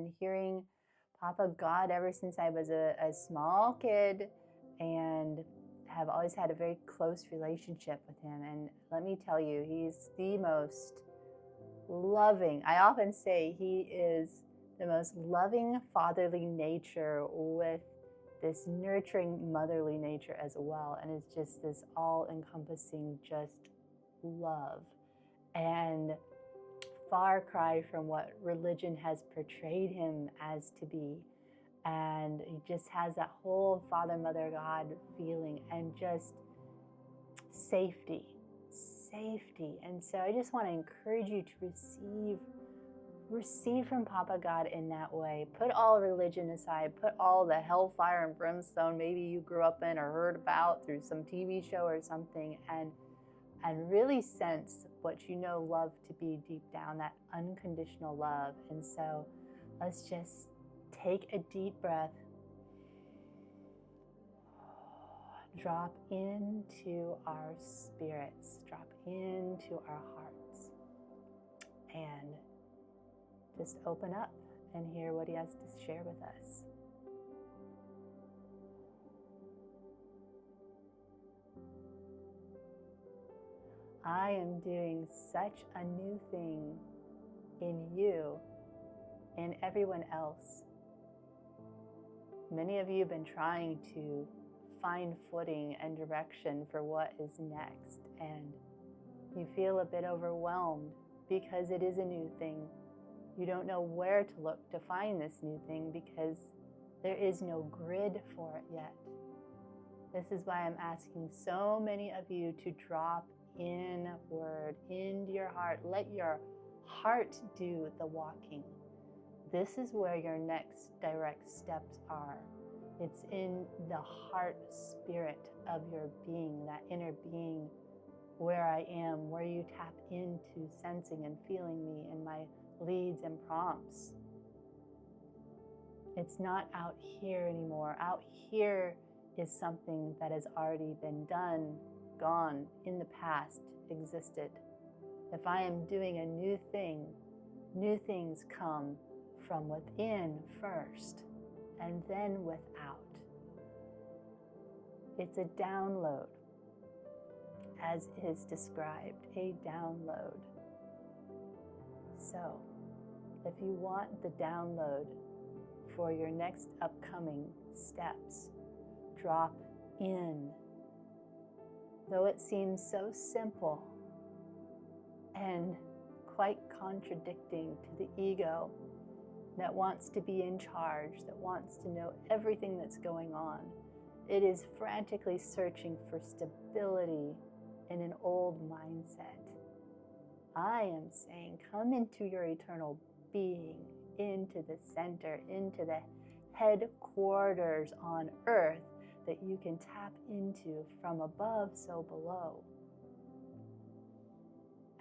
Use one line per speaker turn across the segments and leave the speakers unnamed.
and hearing Papa God ever since I was a small kid, and have always had a very close relationship with him. And let me tell you, he's the most loving. I often say he is the most loving fatherly nature with this nurturing motherly nature as well. And it's just this all-encompassing just love. And far cry from what religion has portrayed him as to be. And he just has that whole Father, Mother, God feeling, and just safety. And so I just want to encourage you to receive from Papa God in that way. Put all religion aside, put all the hellfire and brimstone maybe you grew up in or heard about through some TV show or something, and really sense what you know love to be deep down, that unconditional love. And so let's just take a deep breath, drop into our spirits, drop into our hearts, and just open up and hear what he has to share with us. I am doing such a new thing in you and everyone else. Many of you have been trying to find footing and direction for what is next, and you feel a bit overwhelmed because it is a new thing. You don't know where to look to find this new thing because there is no grid for it yet. This is why I'm asking so many of you to drop inward into your heart. Let your heart do the walking. This is where your next direct steps are. It's in the heart spirit of your being, that inner being, where I am, where you tap into sensing and feeling me and my leads and prompts. It's not out here anymore. Out here is something that has already been done, gone, in the past, existed. If I am doing a new thing, new things come from within first, and then without. It's a download, as is described, a download. So, if you want the download for your next upcoming steps, drop in. Though it seems so simple and quite contradicting to the ego that wants to be in charge, that wants to know everything that's going on, it is frantically searching for stability in an old mindset. I am saying, come into your eternal being, into the center, into the headquarters on earth that you can tap into from above, so below.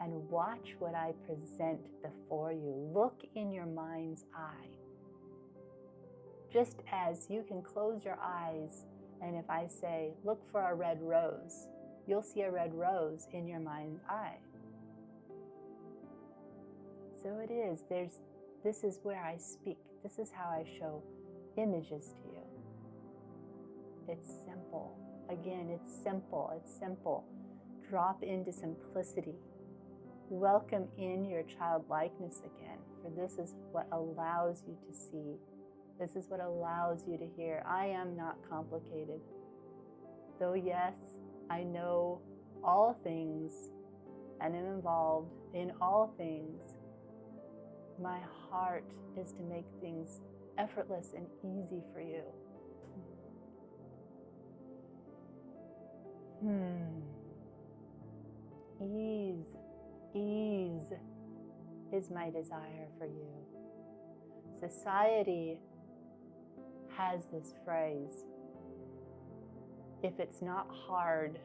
And watch what I present before you. Look in your mind's eye. Just as you can close your eyes, and if I say, look for a red rose, you'll see a red rose in your mind's eye. So it is. This is where I speak. This is how I show images to you. It's simple. Again, it's simple. It's simple. Drop into simplicity. Welcome in your childlikeness again, for this is what allows you to see. This is what allows you to hear. I am not complicated. Though yes, I know all things and am involved in all things, my heart is to make things effortless and easy for you. Ease is my desire for you. Society has this phrase, if it's not hard,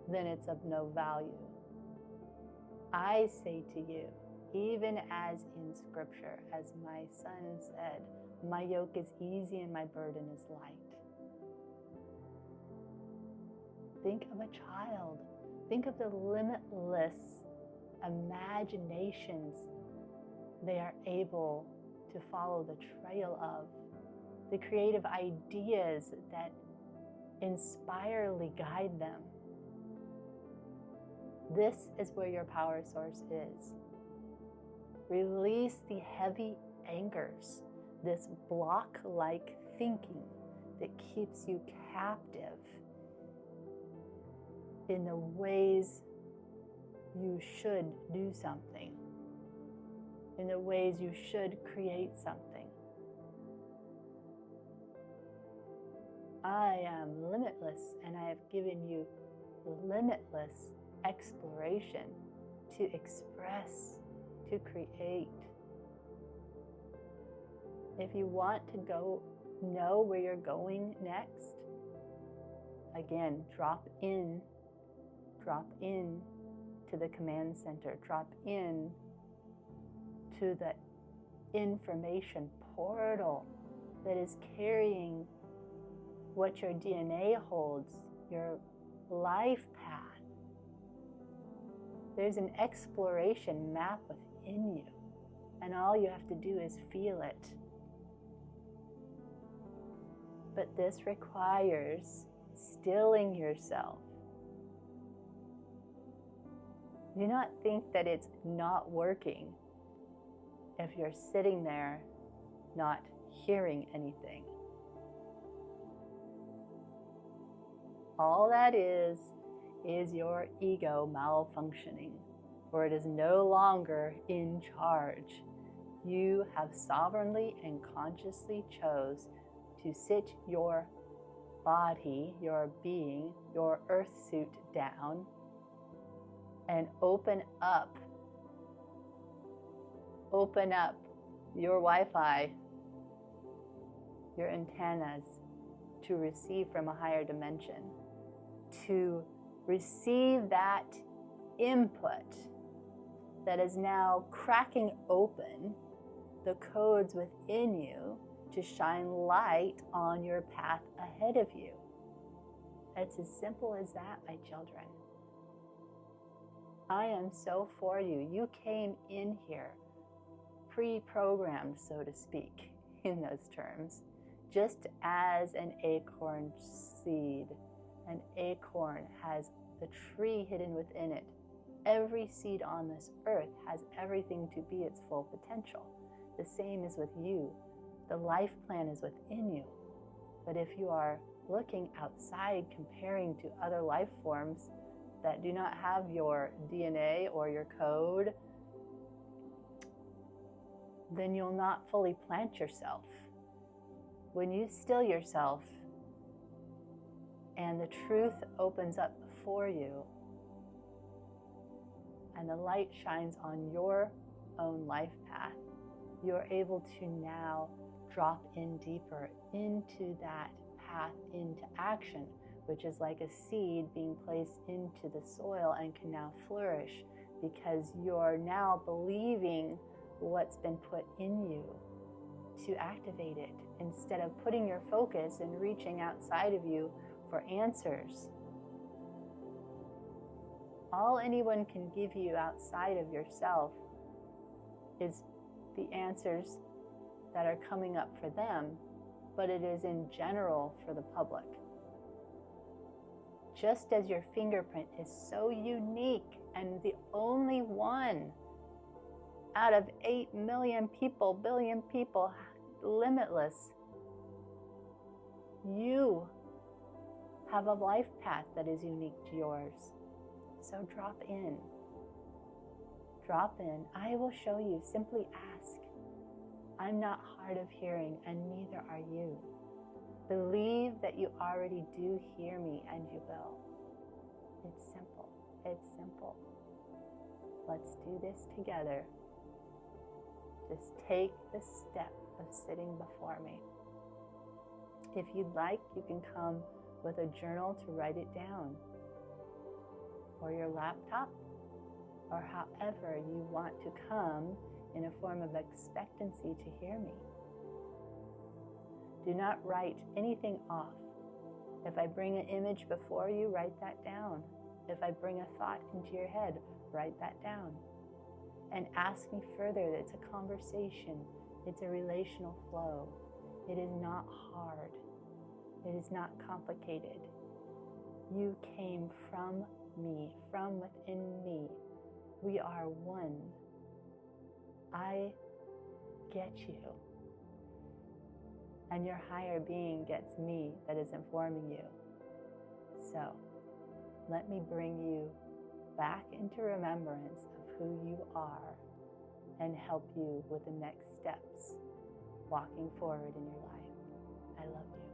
then it's of no value. I say to you, even as in scripture, as my son said, my yoke is easy and my burden is light. Think of a child. Think of the limitless imaginations they are able to follow the trail of, the creative ideas that inspirely guide them. This is where your power source is. Release the heavy anchors, this block-like thinking that keeps you captive in the ways you should do something, in the ways you should create something. I am limitless, and I have given you limitless exploration to express, to create. If you want to know where you're going next, again, drop in to the command center, drop in to the information portal that is carrying what your DNA holds, your life path. There's an exploration map within you, and all you have to do is feel it. But this requires stilling yourself. Do not think that it's not working if you're sitting there not hearing anything. All that is your ego malfunctioning, for it is no longer in charge. You have sovereignly and consciously chose to sit your body, your being, your earth suit down and open up your Wi-Fi, your antennas to receive from a higher dimension, to receive that input that is now cracking open the codes within you to shine light on your path ahead of you. It's as simple as that, my children. I am so for you. You came in here pre-programmed, so to speak, in those terms, just as an acorn seed. An acorn has the tree hidden within it. Every seed on this earth has everything to be its full potential. The same is with you. The life plan is within you. But if you are looking outside, comparing to other life forms that do not have your DNA or your code, then you'll not fully plant yourself. When you still yourself and the truth opens up before you and the light shines on your own life path, you're able to now drop in deeper into that path into action, which is like a seed being placed into the soil and can now flourish because you're now believing what's been put in you to activate it instead of putting your focus and reaching outside of you for answers. All anyone can give you outside of yourself is the answers that are coming up for them, but it is in general for the public. Just as your fingerprint is so unique and the only one out of 8 million people, billion people, limitless, you have a life path that is unique to yours. So drop in. Drop in. I will show you. Simply ask. I'm not hard of hearing, and neither are you. Believe that you already do hear me, and you will. It's simple. It's simple. Let's do this together. Just take the step of sitting before me. If you'd like, you can come with a journal to write it down, or your laptop, or however you want to come in a form of expectancy to hear me. Do not write anything off. If I bring an image before you, write that down. If I bring a thought into your head, write that down. And ask me further. It's a conversation. It's a relational flow. It is not hard. It is not complicated. You came from me, from within me. We are one. I get you. And your higher being gets me that is informing you. So let me bring you back into remembrance of who you are and help you with the next steps walking forward in your life. I love you.